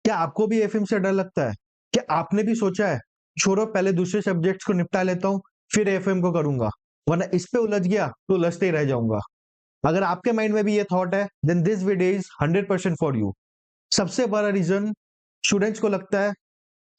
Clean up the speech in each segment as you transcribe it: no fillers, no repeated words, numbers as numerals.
क्या आपको भी एफएम से डर लगता है? क्या आपने भी सोचा है, छोड़ो पहले दूसरे सब्जेक्ट्स को निपटा लेता हूँ, फिर एफएम को करूंगा, वरना इस पे उलझ गया तो उलझते ही रह जाऊंगा। अगर आपके माइंड में भी ये थॉट है, then this video is 100% for you. सबसे बड़ा रीजन स्टूडेंट्स को लगता है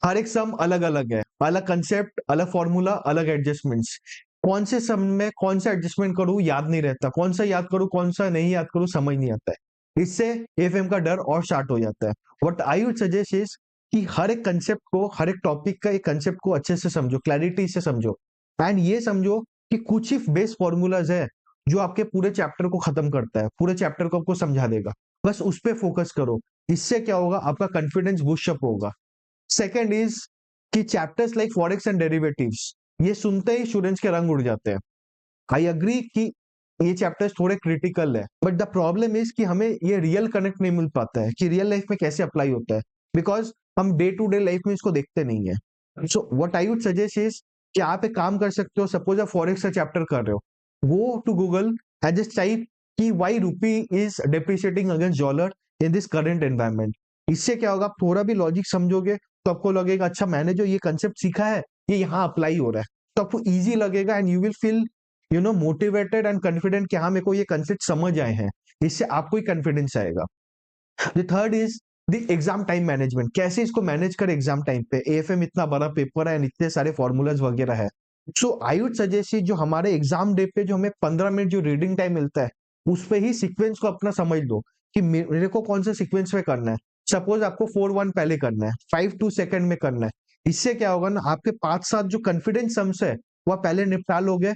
हर एक सम अलग अलग है, अलग कंसेप्ट, अलग फॉर्मूला, अलग एडजस्टमेंट्स। कौन से सम में कौन सा एडजस्टमेंट करूं याद नहीं रहता, कौन सा याद करूं कौन सा नहीं याद करूं समझ नहीं आता है। इससे एफएम का डर और स्टार्ट हो जाता है। What I would suggest is कि हर एक कंसेप्ट को, हर एक टॉपिक का एक कंसेप्ट को अच्छे से समझो, क्लैरिटी से समझो, एंड ये समझो कि कुछ ही बेस फॉर्मूलाज है जो आपके पूरे चैप्टर को खत्म करता है, पूरे चैप्टर को आपको समझा देगा। बस उस पर फोकस करो। इससे क्या होगा, आपका कॉन्फिडेंस बूस्टअप होगा। सेकेंड इज कि chapters like forex and derivatives, ये सुनते ही स्टूडेंट्स के रंग उड़ जाते हैं। आई अग्री कि ये चैप्टर्स थोड़े क्रिटिकल है, बट द प्रॉब्लम इज कि हमें ये रियल कनेक्ट नहीं मिल पाता है कि रियल लाइफ में कैसे अप्लाई होता है, बिकॉज हम डे टू डे लाइफ में इसको देखते नहीं है। So what I would suggest is कि आप एक काम कर सकते हो, सपोज आप फॉरेक्स का चैप्टर कर रहे हो, go to Google and just type कि why rupee is depreciating against dollar in this current environment. इससे क्या होगा, आप थोड़ा भी लॉजिक समझोगे तो आपको लगेगा अच्छा मैंने जो ये कंसेप्ट सीखा है ये यहाँ अप्लाई हो रहा है, तो आपको इजी लगेगा and you will feel motivated and confident कि हाँ मेरे को ये कंसेप्ट समझ आए हैं। इससे आपको ही कॉन्फिडेंस आएगा। The third is the exam time management, कैसे इसको मैनेज कर एग्जाम टाइम पे, एएफएम इतना बड़ा पेपर है एंड इतने सारे फॉर्मूलाज वगैरह है। सो आई वुड सजेस्ट जो हमारे एग्जाम डे पे जो हमें 15 मिनट जो रीडिंग टाइम मिलता है, उस पे ही सीक्वेंस को अपना समझ लो कि मेरे को कौन से सीक्वेंस में करना है। सपोज आपको 4-1 पहले करना है, 5-2 सेकंड में करना है। इससे क्या होगा ना, आपके 5-7 जो कॉन्फिडेंस सम्स है वह पहले निपटा लोगे,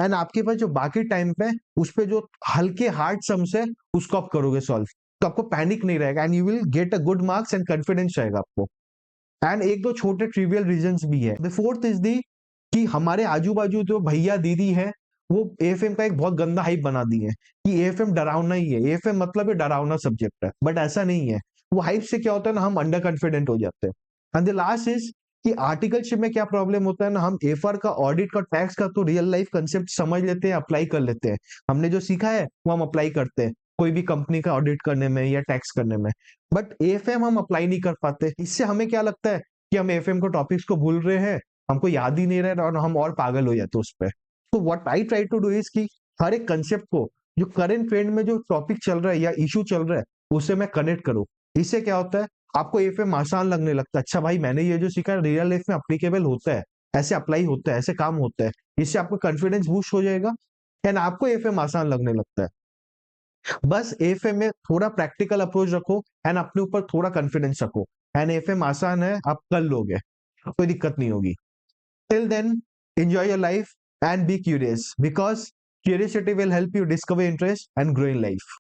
एंड आपके पास जो बाकी टाइम पे उस पे जो हल्के हार्ड सम्स है उसको आप करोगे सॉल्व, तो आपको पैनिक नहीं रहेगा and you will get a good marks and confidence रहेगा आपको। एंड एक दो छोटे ट्रिवियल रीजंस भी है। द फोर्थ इज दी कि हमारे आजू बाजू जो भैया दीदी है वो एएफएम का एक बहुत गंदा हाइप बना दी है कि एएफएम डरावना ही है, एएफएम मतलब ये डरावना सब्जेक्ट है, बट ऐसा नहीं है। वो हाइप से क्या होता है ना, हम अंडर कॉन्फिडेंट हो जाते हैं। एंड द लास्ट इज कि आर्टिकलशिप में क्या प्रॉब्लम होता है ना, हम एफआर का, ऑडिट का, टैक्स का तो रियल लाइफ कंसेप्ट समझ लेते हैं, अप्लाई कर लेते हैं। हमने जो सीखा है वो हम अप्लाई करते हैं कोई भी कंपनी का ऑडिट करने में या टैक्स करने में, बट एएफएम हम अप्लाई नहीं कर पाते। इससे हमें क्या लगता है कि हम एएफएम को टॉपिक्स को भूल रहे हैं, हमको याद ही नहीं रहा और हम और पागल हो जाते उस पर। तो what I try to do is कि हर एक कंसेप्ट को जो करंट ट्रेंड में जो टॉपिक चल रहा है या इशू चल रहा है उससे मैं कनेक्ट करूं। इससे क्या होता है, आपको एएफएम आसान लगने लगता है। अच्छा भाई मैंने ये जो सीखा है रियल लाइफ में अप्लीकेबल होता है, ऐसे अप्लाई होता है, ऐसे काम होता है। इससे आपको कॉन्फिडेंस बूस्ट हो जाएगा एंड आपको एएफएम आसान लगने लगता है। बस एएफएम में थोड़ा प्रैक्टिकल अप्रोच रखो एंड अपने ऊपर थोड़ा कॉन्फिडेंस रखो, एंड एएफएम आसान है, आप कर लोगे, कोई दिक्कत नहीं होगी। Till then, enjoy your life and be curious because curiosity will help you discover interest and grow in life.